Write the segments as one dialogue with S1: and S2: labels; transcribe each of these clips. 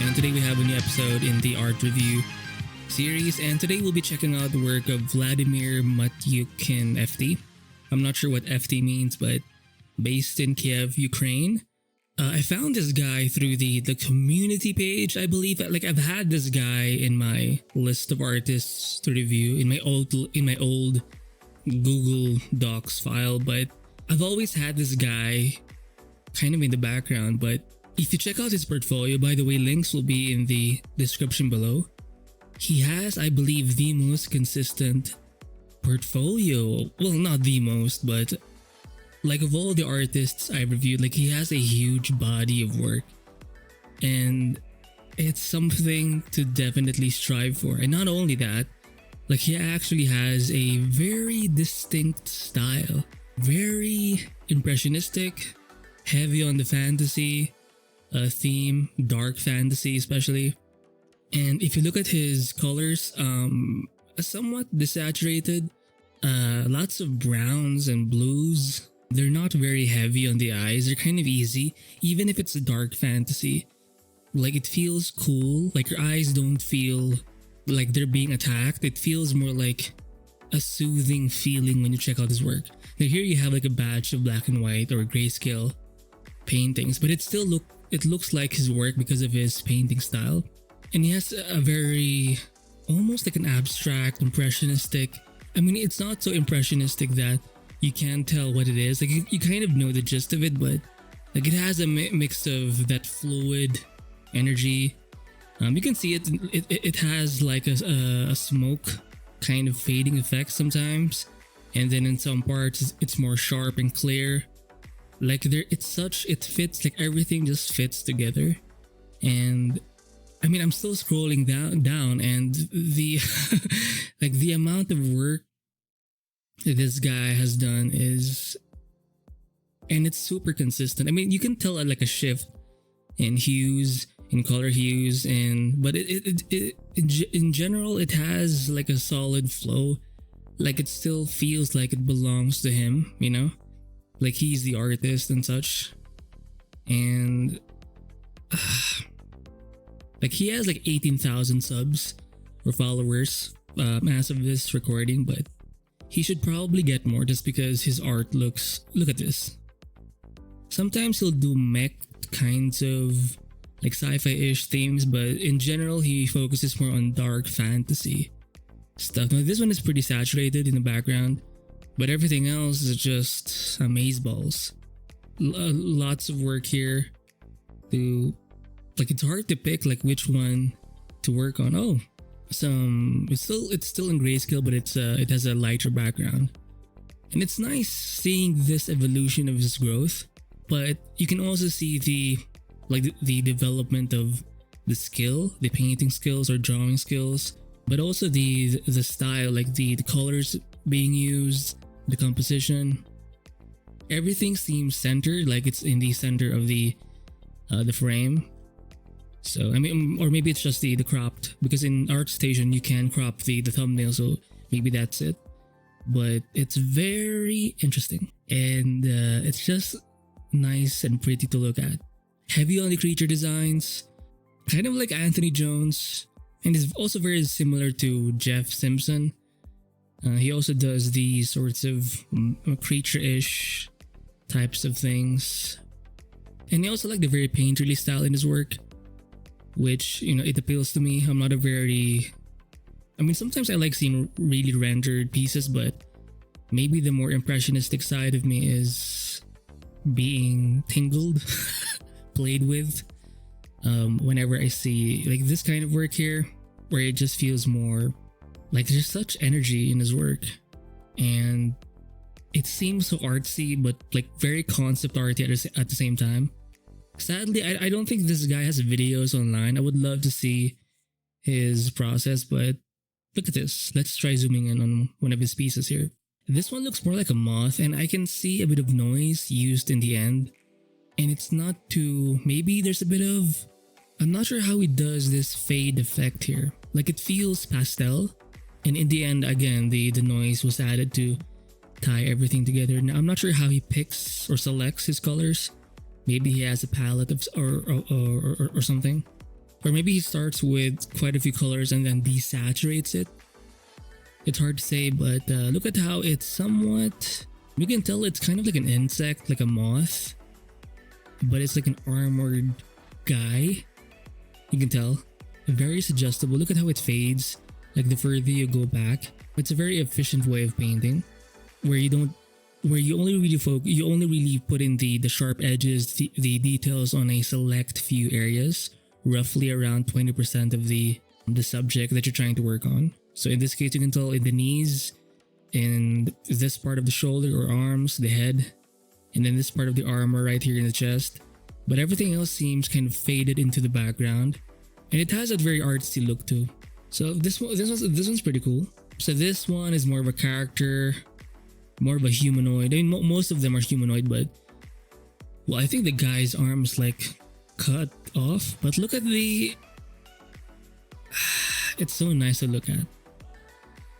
S1: and today we have a new episode in the art review series, and today we'll be checking out the work of Vladimir Matyukhin FT. I'm not sure what FT means, but based in Kiev, Ukraine. I found this guy through the community page, I believe. Like, I've had this guy in my list of artists to review in my old Google Docs file, but I've always had this guy kind of in the background. But if you check out his portfolio, by the way, links will be in the description below. He has, I believe, the most consistent portfolio. Well, not the most, but like of all the artists I reviewed, like he has a huge body of work, and it's something to definitely strive for. And not only that, like he actually has a very distinct style, very impressionistic, heavy on the fantasy theme, dark fantasy especially. And if you look at his colors, somewhat desaturated, lots of browns and blues. They're not very heavy on the eyes. They're kind of easy, even if it's a dark fantasy. Like, it feels cool. Like, your eyes don't feel like they're being attacked. It feels more like a soothing feeling when you check out his work. Now here you have like a batch of black and white or grayscale paintings, but it looks like his work because of his painting style. And he has a very, almost like an abstract, impressionistic. I mean, it's not so impressionistic that you can't tell what it is. Like, you kind of know the gist of it, but like it has a mix of that fluid energy. You can see it. It has like a smoke kind of fading effect sometimes, and then in some parts it's more sharp and clear. Like it fits. Like everything just fits together. And I mean, I'm still scrolling down, and the like the amount of work that this guy has done is, and it's super consistent. I mean, you can tell like a shift in hues, in color hues, but in general, it has like a solid flow. Like, it still feels like it belongs to him, you know, like he's the artist and such. And like he has like 18,000 subs or followers as of this recording, but he should probably get more just because his art looks, look at this. Sometimes he'll do mech kinds of like sci-fi-ish themes, but in general he focuses more on dark fantasy stuff. Now this one is pretty saturated in the background, but everything else is just amazeballs. Lots of work here to, like, it's hard to pick like which one to work on. Oh, it's still in grayscale, but it has a lighter background, and it's nice seeing this evolution of his growth. But you can also see the development of the skill, the painting skills or drawing skills, but also the style, like the colors being used, the composition. Everything seems centered, like it's in the center of the frame. So I mean, or maybe it's just the cropped, because in ArtStation you can crop the thumbnail, so maybe that's it. But it's very interesting, and it's just nice and pretty to look at. Heavy on the creature designs, kind of like Anthony Jones, and is also very similar to Jeff Simpson. He also does these sorts of creature-ish types of things, and he also like the very painterly style in his work, which, you know, it appeals to me. I'm not a very, I mean, sometimes I like seeing really rendered pieces, but maybe the more impressionistic side of me is being tingled, played with, whenever I see like this kind of work here, where it just feels more like there's such energy in his work, and it seems so artsy, but like very concept arty at the same time. Sadly, I don't think this guy has videos online. I would love to see his process, but look at this. Let's try zooming in on one of his pieces here. This one looks more like a moth, and I can see a bit of noise used in the end. And it's not too, maybe there's a bit of, I'm not sure how he does this fade effect here. Like, it feels pastel, and in the end, again, the noise was added to tie everything together. Now, I'm not sure how he picks or selects his colors. Maybe he has a palette of or something. Or maybe he starts with quite a few colors and then desaturates it. It's hard to say, but look at how it's somewhat... You can tell it's kind of like an insect, like a moth. But it's like an armored guy. You can tell. Very suggestible. Look at how it fades. Like the further you go back. It's a very efficient way of painting. Where you only really put in the sharp edges, the details on a select few areas. Roughly around 20% of the subject that you're trying to work on. So in this case, you can tell in the knees, in this part of the shoulder or arms, the head, and then this part of the armor right here in the chest. But everything else seems kind of faded into the background, and it has that very artsy look too. So this one's pretty cool. So this one is more of a character, more of a humanoid. I mean, most of them are humanoid, but well, I think the guy's arm is like cut off. But look at the... It's so nice to look at.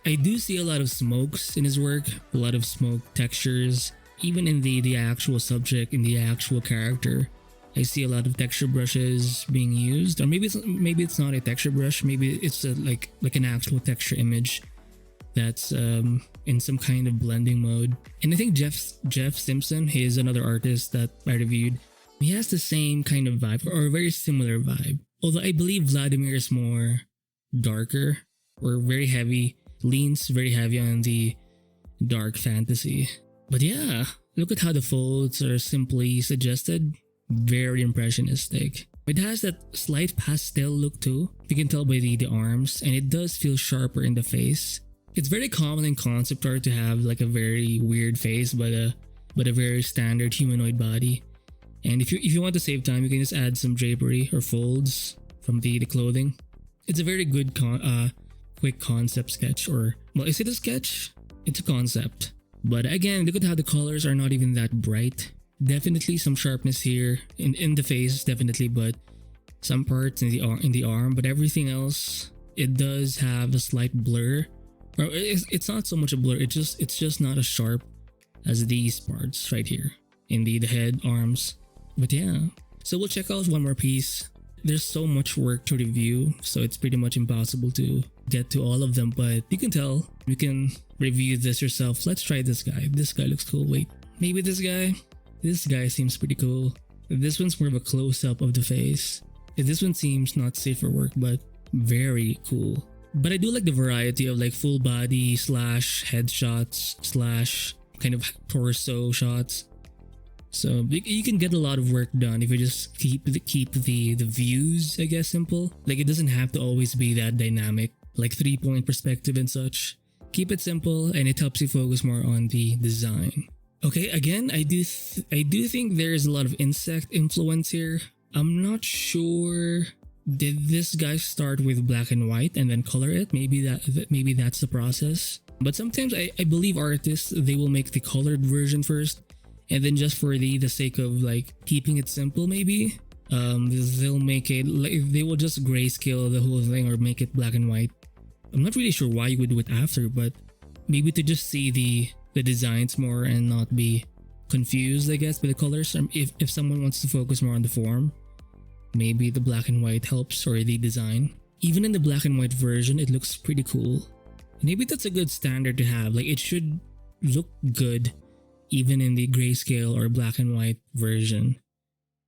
S1: I do see a lot of smokes in his work, a lot of smoke textures, even in the actual subject, in the actual character. I see a lot of texture brushes being used, or maybe it's not a texture brush, maybe it's like an actual texture image that's in some kind of blending mode. And I think Jeff Simpson, he is another artist that I reviewed. He has the same kind of vibe, or a very similar vibe. Although I believe Vladimir is more darker, or very heavy, leans very heavy on the dark fantasy. But yeah, look at how the folds are simply suggested. Very impressionistic. It has that slight pastel look too. You can tell by the arms, and it does feel sharper in the face. It's very common in concept art to have like a very weird face, but a very standard humanoid body. And if you want to save time, you can just add some drapery or folds from the clothing. It's a very good quick concept sketch, or well, is it a sketch? It's a concept. But again, look at how the colors are not even that bright. Definitely some sharpness here in the face, definitely, but some parts in the arm, but everything else, it does have a slight blur. Or it's not so much a blur, it's just not as sharp as these parts right here in the head, arms. But yeah, so we'll check out one more piece. There's so much work to review, so it's pretty much impossible to get to all of them, but you can tell. You can review this yourself. Let's try this guy. This guy looks cool. Wait, maybe this guy? This guy seems pretty cool. This one's more of a close-up of the face. This one seems not safe for work, but very cool. But I do like the variety of like full body slash headshots slash kind of torso shots. So you can get a lot of work done if you just keep the views, I guess, simple. Like it doesn't have to always be that dynamic, like 3-point perspective and such. Keep it simple, and it helps you focus more on the design. Okay, again, I do think there is a lot of insect influence here. I'm not sure. Did this guy start with black and white and then color it? Maybe that's the process. But sometimes I believe artists, they will make the colored version first, and then just for the sake of like keeping it simple, maybe they'll make it like they will just grayscale the whole thing or make it black and white. I'm not really sure why you would do it after, but maybe to just see the designs more and not be confused, I guess, by the colors. If someone wants to focus more on the form, maybe the black and white helps, or the design. Even in the black and white version, it looks pretty cool. Maybe that's a good standard to have. Like it should look good even in the grayscale or black and white version.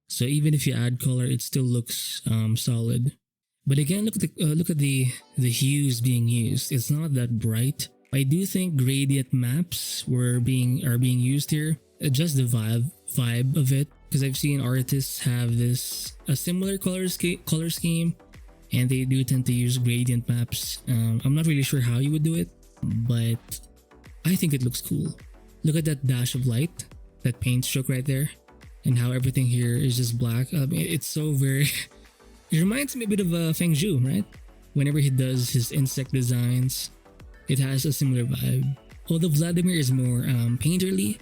S1: So even if you add color, it still looks solid. But again, look at the hues being used. It's not that bright. I do think gradient maps are being used here. Just the vibe of it, because I've seen artists have a similar color scheme, and they do tend to use gradient maps. I'm not really sure how you would do it, but I think it looks cool. Look at that dash of light, that paint stroke right there, and how everything here is just black. It's so very... It reminds me a bit of Feng Zhu, right? Whenever he does his insect designs, it has a similar vibe. Although Vladimir is more painterly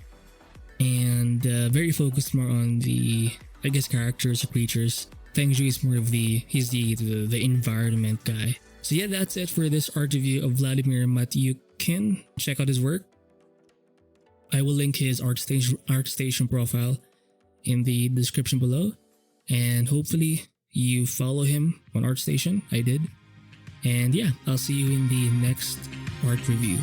S1: and very focused more on the, I guess, characters or creatures. Feng Zhu is more of he's the environment guy. So yeah, that's it for this art review of Vladimir Matyukhin. Check out his work. I will link his ArtStation profile in the description below, and hopefully you follow him on ArtStation. I did. And yeah, I'll see you in the next art review.